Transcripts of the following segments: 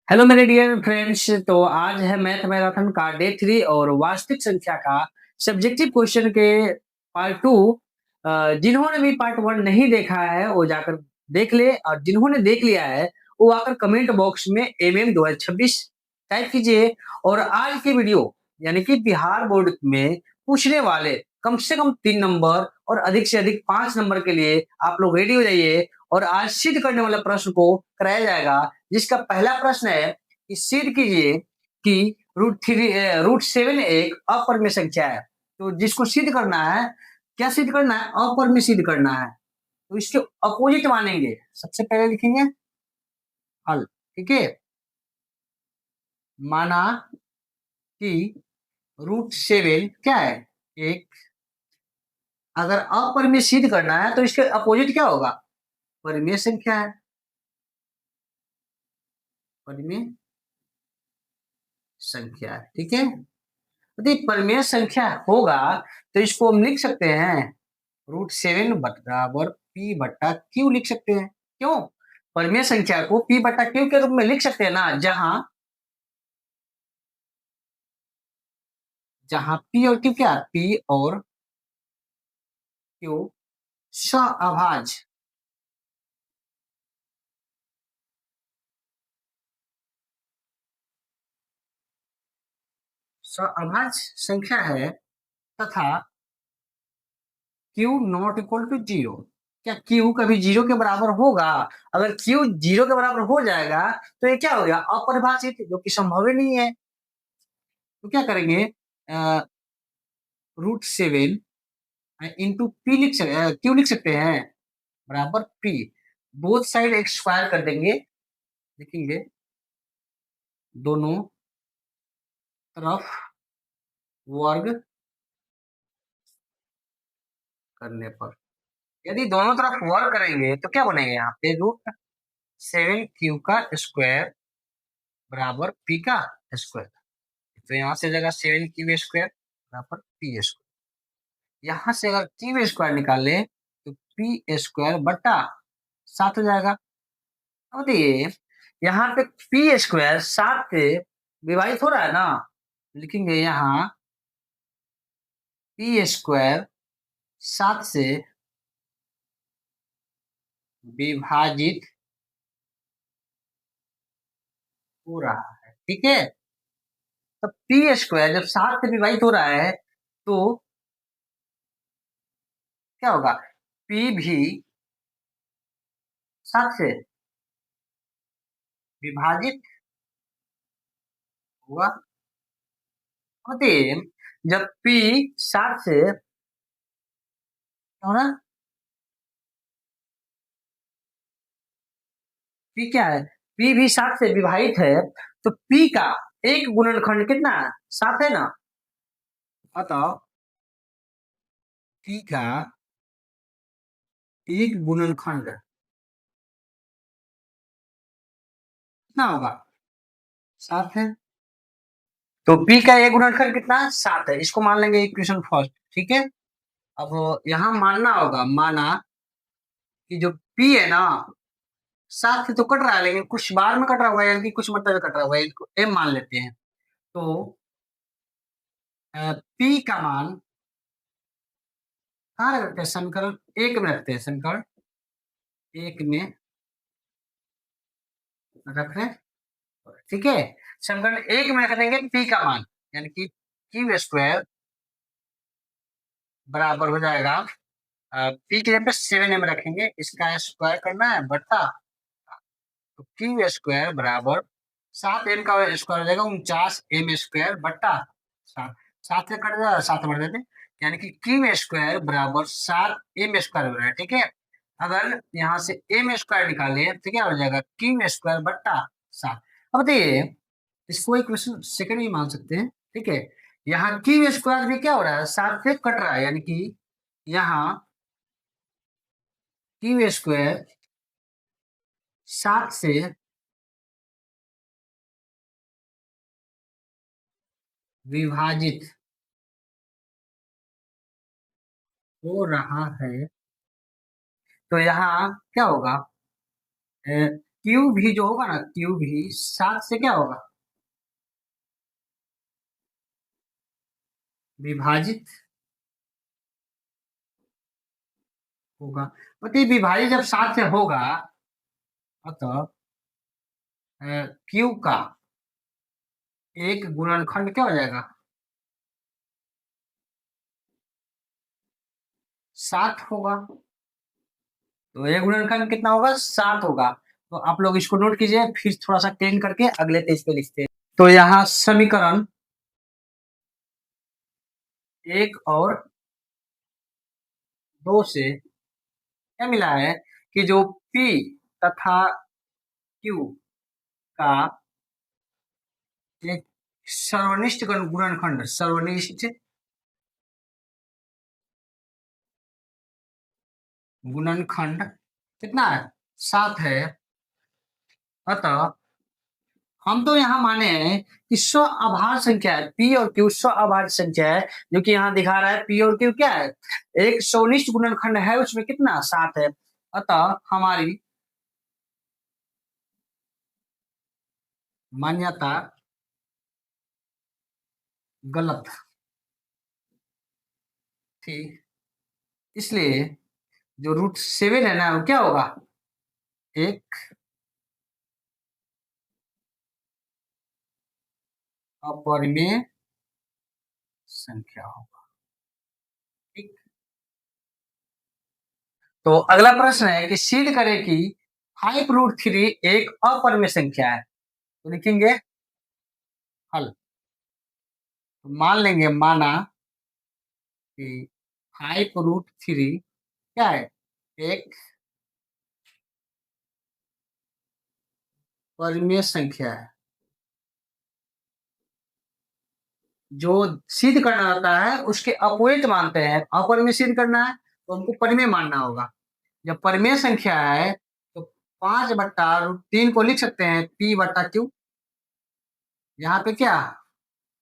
Hello मेरे dear friends. तो आज है मैथ मैराथन का डे 3 और वास्तविक संख्या का सब्जेक्टिव क्वेश्चन के पार्ट 2। जिन्होंने भी पार्ट 1 नहीं देखा है वो जाकर देख ले, और जिन्होंने देख लिया है वो आकर कमेंट बॉक्स में MM 2026 टाइप कीजिए। और आज की वीडियो यानी कि बिहार बोर्ड में पूछने वाले कम से कम 3 नंबर और अधिक से अधिक 5 नंबर के लिए आप लोग रेडी हो जाइए। और आज सिद्ध करने वाले प्रश्न को कराया जाएगा, जिसका पहला प्रश्न है कि सिद्ध कीजिए कि √7 एक अपरिमेय संख्या है। तो जिसको सिद्ध करना है, क्या सिद्ध करना है? अपरिमेय सिद्ध करना है। तो इसके अपोजिट मानेंगे। सबसे पहले लिखेंगे हल। ठीक है, माना कि √7 क्या है? एक। अगर अपरिमेय सिद्ध करना है तो इसके अपोजिट क्या होगा? परिमेय संख्या है। परिमेय संख्या है, ठीक है। यदि परिमेय संख्या होगा तो इसको हम लिख सकते हैं √7 बराबर P बट्टा Q लिख सकते हैं। क्यों? परिमेय संख्या को P बट्टा Q के रूप में लिख सकते हैं ना, जहां जहां P और Q क्या? P और Q सहअभाज्य सहअभाज्य संख्या है तथा Q नॉट इक्वल टू 0। क्या Q कभी 0 के बराबर होगा? अगर Q 0 के बराबर हो जाएगा तो ये क्या हो गया? अपरिभाषित, जो कि संभव ही नहीं है। तो क्या करेंगे? √7 इंटू पी क्यू लिख सकते हैं बराबर P। बोथ साइड एक स्क्वायर कर देंगे, लिखेंगे दोनों तरफ वर्ग करने पर। यदि दोनों तरफ वर्ग करेंगे तो क्या बनेगा? यहाँ पे √7 Q का स्क्वायर बराबर P का स्क्वायर। तो यहाँ से जगह 7 Q स्क्वायर बराबर P स्क्वायर। यहाँ से अगर Q स्क्वायर निकाले तो P स्क्वायर बट्टा 7 हो जाएगा। अब देखिए, यहाँ पे P स्क्वायर 7 से विभाजित हो रहा है ना, लिखेंगे यहाँ P स्क्वायर 7 से विभाजित हो रहा है। ठीक है, तो P स्क्वायर जब 7 से विभाजित हो रहा है तो क्या होगा? P भी 7 से विभाजित हुआ। मतलब जब P 7 से हो रहा, P क्या है? P भी 7 से विभाजित है, तो P का एक गुणनखंड कितना है? 7 है ना। अतः P का एक गुणनखंड कितना होगा? 7 है। तो P का एक गुणनखंड कितना है? 7 है। इसको मान लेंगे इक्वेशन फर्स्ट। ठीक है, अब यहाँ मानना होगा, माना कि जो P है ना 7 से तो कट रहा है, लेकिन कुछ बार में कट रहा होगा, यानी कि कुछ मतलब कट रहा होगा, इसको M मान लेते हैं। तो P का मान कहाँ रखते हैं? समीकरण 1 में रखते हैं। समीकरण 1 में रख रहे हैं। ठीक है, समीकरण 1 में रख देंगे P का मान, यानी कि Q स्क्वायर बराबर हो जाएगा P के जगह पे 7M रखेंगे, इसका स्क्वायर करना है बटा, तो Q स्क्वायर बराबर 7M का स्क्वायर हो जाएगा 49M स्क्वायर बटा 7। 7 से कट जाएगा, 7 बढ़ देते, यानी कि Q स्क्वायर बराबर 7M स्क्वायर हो रहा है। ठीक है, अगर यहाँ से M स्क्वायर निकाले तो क्या हो जाएगा? Q स्क्वायर बट्टा 7। अब बताइए, इसको एक क्वेश्चन सेकंड ही मान सकते हैं। ठीक है, यहाँ Q स्क्वायर भी क्या हो रहा है? 7 से कट रहा है, यानी कि यहाँ Q स्क्वायर 7 से विभाजित हो रहा है। तो यहाँ क्या होगा? क्यू भी जो होगा ना, क्यू भी 7 से क्या होगा, विभाजित होगा। मतलब विभाजित जब 7 से होगा, अतः क्यू का एक गुणनखंड क्या हो जाएगा, 7 होगा। तो एक गुणनखंड कितना होगा, 7 होगा। तो आप लोग इसको नोट कीजिए, फिर थोड़ा सा टेन करके अगले पेज पे लिखते हैं। तो यहाँ समीकरण 1 और 2 से क्या मिला है कि जो P तथा Q का एक सर्वनिष्ठ गुणनखंड, सर्वनिष्ठ गुणनखंड कितना है, 7 है। अतः हम तो यहाँ माने हैं कि स्व आभार संख्या है, पी और क्यू स्व आभार संख्या है, जो कि यहाँ दिखा रहा है पी और क्यू क्या है, एक सौनिष्ठ गुणनखंड है, उसमें कितना 7 है। अतः हमारी मान्यता गलत थी। इसलिए जो √7 है ना, वो क्या होगा, एक अपरिमेय संख्या होगा। ठीक। तो अगला प्रश्न है कि सिद्ध करें कि 5√3 एक अपरिमेय संख्या है। तो लिखेंगे हल। तो मान लेंगे, माना कि 5√3 क्या है, एक परिमेय संख्या है। जो सिद्ध करना होता है उसके अपोजिट मानते हैं, अपरिमेय सिद्ध करना है तो हमको परिमेय मानना होगा। जब परिमेय संख्या है तो 5/√3 को लिख सकते हैं P/Q। यहाँ पे क्या,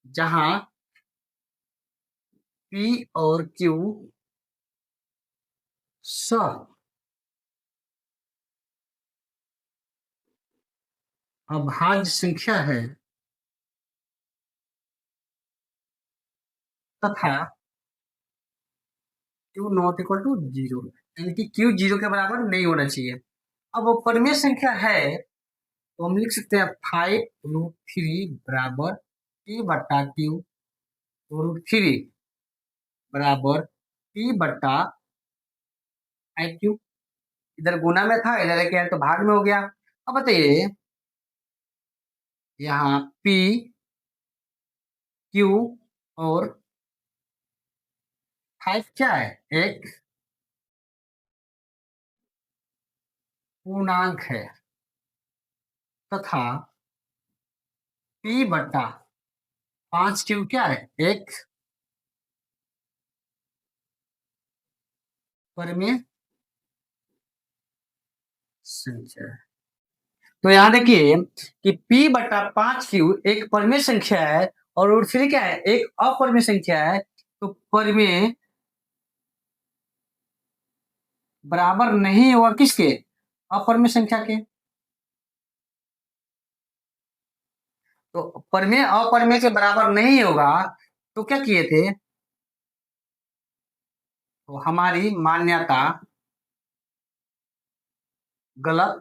जहां P और Q अभाज्य संख्या है तथा Q नॉट इक्वल टू 0, यानी कि Q 0 के बराबर नहीं होना चाहिए। अब वो परिमेय संख्या है तो हम लिख सकते हैं 5√3 बराबर P/Q, √3 बराबर P/IQ। इधर गुना में था, इधर क्या है तो भाग में हो गया। अब बताइए, यहाँ P, Q और 5 क्या है, एक पूर्णांक है तथा P/5Q क्या है, एक परिमेय संख्या है। तो यहाँ देखिए कि P/5Q एक परिमेय संख्या है और √3 क्या है, एक अपरिमेय संख्या है। तो परिमेय बराबर नहीं होगा किसके, अपरिमेय संख्या के। तो परिमेय अपरिमेय के बराबर नहीं होगा तो क्या किए थे, तो हमारी मान्यता गलत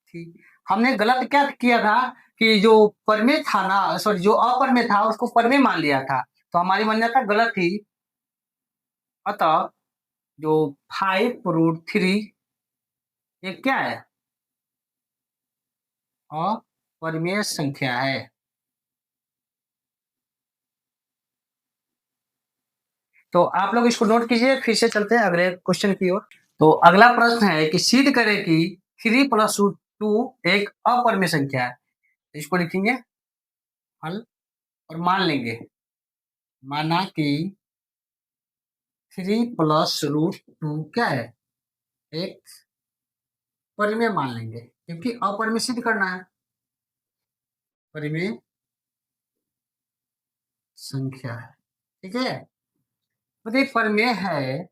थी। हमने गलत क्या किया था कि जो परिमेय था ना, सॉरी जो अपरिमेय था उसको परिमेय मान लिया था, तो हमारी मान्यता गलत थी। अतः जो 5√3 ये क्या है, अपरिमेय संख्या है। तो आप लोग इसको नोट कीजिए, फिर से चलते हैं अगले क्वेश्चन की ओर। तो अगला प्रश्न है कि सिद्ध करें कि 3+2 एक अपरिमेय संख्या है। इसको लिखेंगे हल और मान लेंगे, माना कि 3+√2 क्या है, एक परिमेय मान लेंगे क्योंकि अपरिमेय सिद्ध करना है, परिमेय संख्या है। ठीक है, तो ये परिमेय है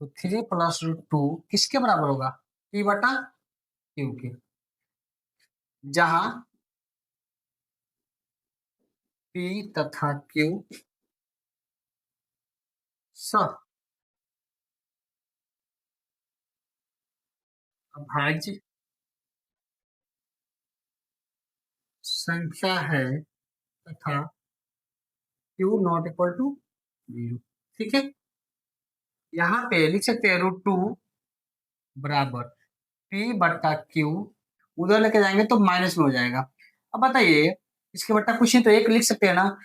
तो 3+√2 किसके बराबर होगा, P/, क्यू के, जहां पी तथा क्यू अभाज्य संख्या है तथा क्यू नॉट इक्वल टू 0। ठीक है, यहाँ पे लिख सकते हैं √2 बराबर पी बट्टा क्यू, उधर लेके जाएंगे तो माइनस में हो जाएगा। अब बताइए, इसके बट्टा कुछ ही तो एक लिख सकते हैं ना,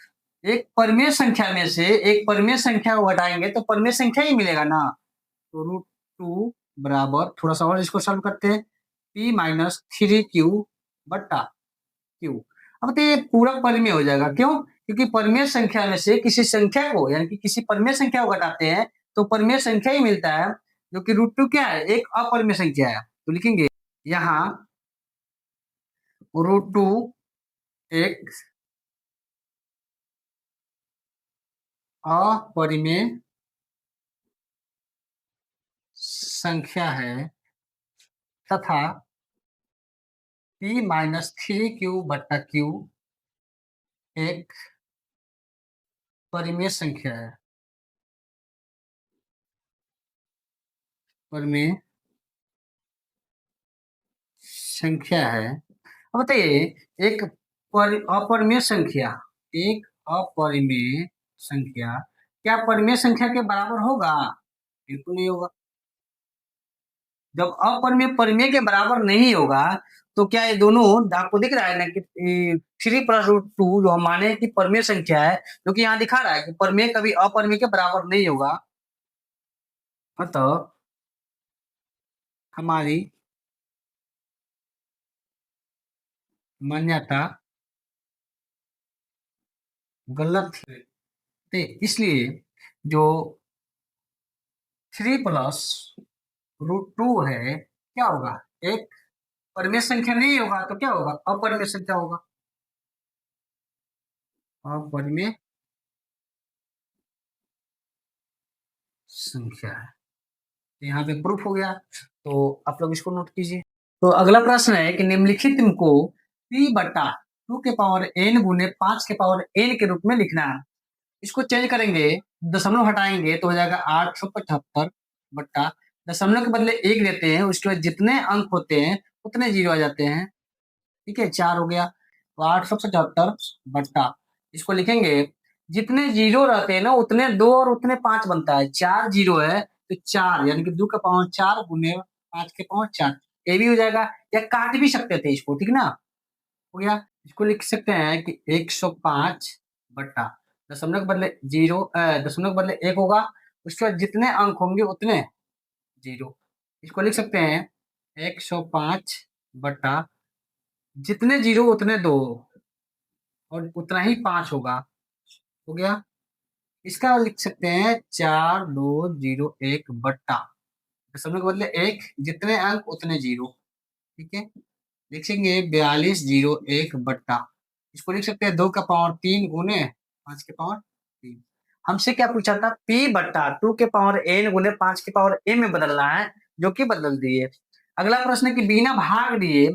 एक परिमेय संख्या में से एक परिमेय संख्या को घटाएंगे तो परिमेय संख्या ही मिलेगा ना। तो √2 बराबर, थोड़ा सा और इसको सॉल्व करते हैं, पी माइनस 3q बट्टा क्यू। अब तो ये पूरा परिमेय हो जाएगा, क्यों? क्योंकि परिमेय संख्या में से किसी संख्या को, यानी कि किसी परिमेय संख्या को घटाते हैं तो परिमेय संख्या ही मिलता है, जो कि √2 क्या है, एक अपरिमेय संख्या है। तो लिखेंगे यहाँ √2 एक अपरिमेय संख्या है तथा p माइनस 3q बट्टा क्यू एक परिमेय संख्या है, परिमेय संख्या है। अब बताइए, एक अपरिमेय संख्या, एक अपरिमेय संख्या क्या परिमेय संख्या के बराबर होगा? बिल्कुल नहीं होगा। जब अपरिमेय परिमेय के बराबर नहीं होगा तो क्या ये दोनों, आपको दिख रहा है ना कि 3 + √2 जो हम माने कि परिमेय संख्या है, जो कि यहाँ दिखा रहा है कि परिमेय कभी अपरिमेय के बराबर नहीं होगा। अतः हमारी मान्यता गलत है। तो इसलिए जो 3 + √2 है क्या होगा, एक परिमेय संख्या नहीं होगा तो क्या होगा, अपरिमेय संख्या होगा, अपरिमेय संख्या है। यहाँ पे प्रूफ हो गया, तो आप लोग इसको नोट कीजिए। तो अगला प्रश्न है कि निम्नलिखित को p बटा 2 के पावर n गुने 5 के पावर n के रूप में लिखना है। इसको चेंज करेंगे, दशमलव हटाएंगे तो हो जाएगा 875 बट्टा, दशमलव के बदले 1 देते हैं, उसके बाद जितने अंक होते हैं उतने जीरो आ जाते हैं। ठीक है, 4 हो गया, तो 875 बट्टा, इसको लिखेंगे, जितने जीरो रहते हैं ना उतने 2 और उतने 5 बनता है, 4 जीरो है तो 4, यानी कि 2 का पावर 4 गुने 5 के पावर 4, ये भी हो जाएगा। या काट भी सकते थे इसको, ठीक ना, हो गया। इसको लिख सकते हैं कि 105 बट्टा, दशमलव के बदले जीरो, दशमलव के बदले 1 होगा, उसके बाद जितने अंक होंगे उतने जीरो। इसको लिख सकते हैं 105 बट्टा, जितने जीरो उतने 2 और उतना ही 5 होगा, हो गया। इसका लिख सकते हैं 4201 बट्टा, दशमलव के बदले 1, जितने अंक उतने जीरो। ठीक है, लिखेंगे 4201 बट्टा, इसको लिख सकते हैं 2 का पावर 3 गुने 5 के पावर 3। हमसे क्या पूछा था, p बट्टा 2 के पावर n गुने 5 के पावर m में बदलना है, जो कि बदल दिए। अगला प्रश्न है कि बिना भाग दिए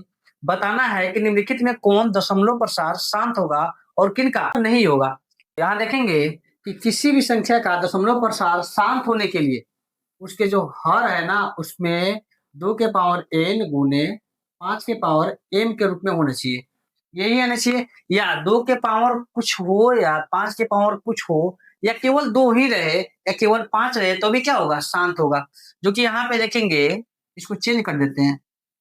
बताना है कि निम्नलिखित में कौन दशमलव प्रसार शांत होगा और किन का नहीं होगा। यहाँ देखेंगे कि किसी भी संख्या का दशमलव प्रसार शांत होने के लिए उसके जो हर है ना उसमें 2 के पावर n गुने 5 के पावर m के रूप में होना चाहिए, यही आना चाहिए। या 2 के पावर कुछ हो या 5 के पावर कुछ हो, या केवल 2 ही रहे या केवल 5 रहे तो भी क्या होगा, शांत होगा। जो कि यहाँ पे देखेंगे, इसको चेंज कर देते हैं,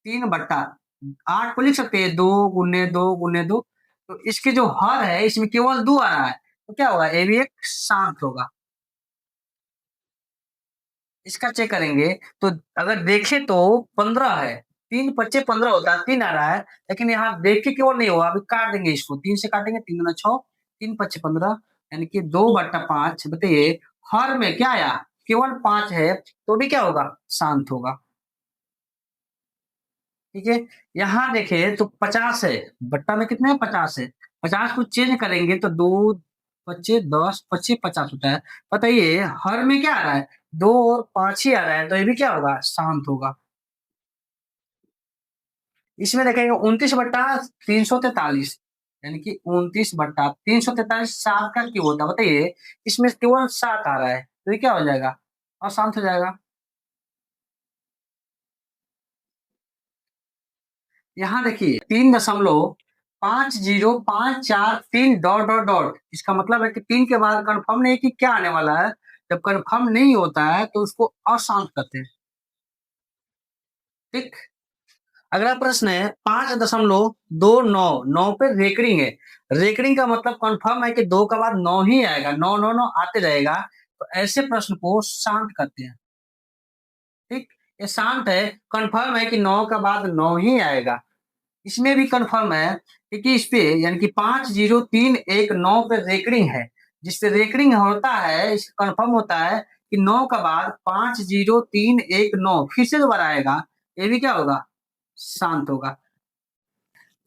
3/8 को लिख सकते हैं 2 × 2 × 2, तो इसके जो हर है इसमें केवल 2 आ रहा है, तो क्या होगा, ये भी एक शांत होगा। इसका चेक करेंगे तो अगर देखें तो 15 है, 3×5 = 15 होता है, 3 आ रहा है, लेकिन यहाँ देख के केवल नहीं होगा, अभी काट देंगे इसको, 3 से काटेंगे, 3×6, 3×5 = 15, यानी कि 2/5। बताइए, हर में क्या आया, केवल 5 है, तो भी क्या होगा, शांत होगा। ठीक है, यहाँ देखें तो 50 है, बट्टा में कितने 50 है, 50 को चेंज करेंगे तो 2×5 = 10, 25×50 होता है। बताइए, हर में क्या आ रहा है, 2 और 5 ही आ रहा है, तो ये भी क्या होगा, शांत होगा। इसमें देखेंगे 29/343, यानी कि 29/343 7 का क्यों होता है बताइए। इसमें केवल 7 आ रहा है, तो ये क्या हो जाएगा, अशांत हो जाएगा। यहाँ देखिए 3.5054 3 डॉट डॉट डॉट, इसका मतलब है कि 3 के बाद कंफर्म नहीं कि क्या आने वाला है। जब कंफर्म नहीं होता है तो उसको अशांत कहते हैं। ठीक। अगला प्रश्न है 5.29 9 पे रेकरिंग है। रेकरिंग का मतलब कंफर्म है कि 2 के बाद 9 ही आएगा, 9 9 9 आते रहेगा, तो ऐसे प्रश्न को शांत कहते हैं। ठीक। ये शांत है, कंफर्म है कि 9 के बाद 9 ही आएगा। इसमें भी कंफर्म है क्योंकि इस पे यानी कि 50319 पे रेकरिंग है, जिससे रेकरिंग होता है इस कंफर्म होता है कि 9 के बाद 50319 फिर से दोबारा आएगा, ये भी क्या होगा, शांत होगा।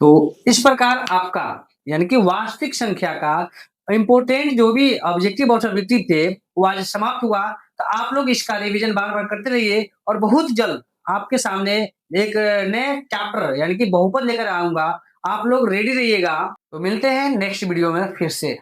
तो इस प्रकार आपका यानी कि वास्तविक संख्या का इम्पोर्टेंट जो भी ऑब्जेक्टिव और सब्जेक्टिव थे वो आज समाप्त हुआ। तो आप लोग इसका रिवीजन बार बार करते रहिए और बहुत जल्द आपके सामने एक नए चैप्टर यानी कि बहुपद लेकर आऊंगा। आप लोग रेडी रहिएगा। तो मिलते हैं नेक्स्ट वीडियो में फिर से।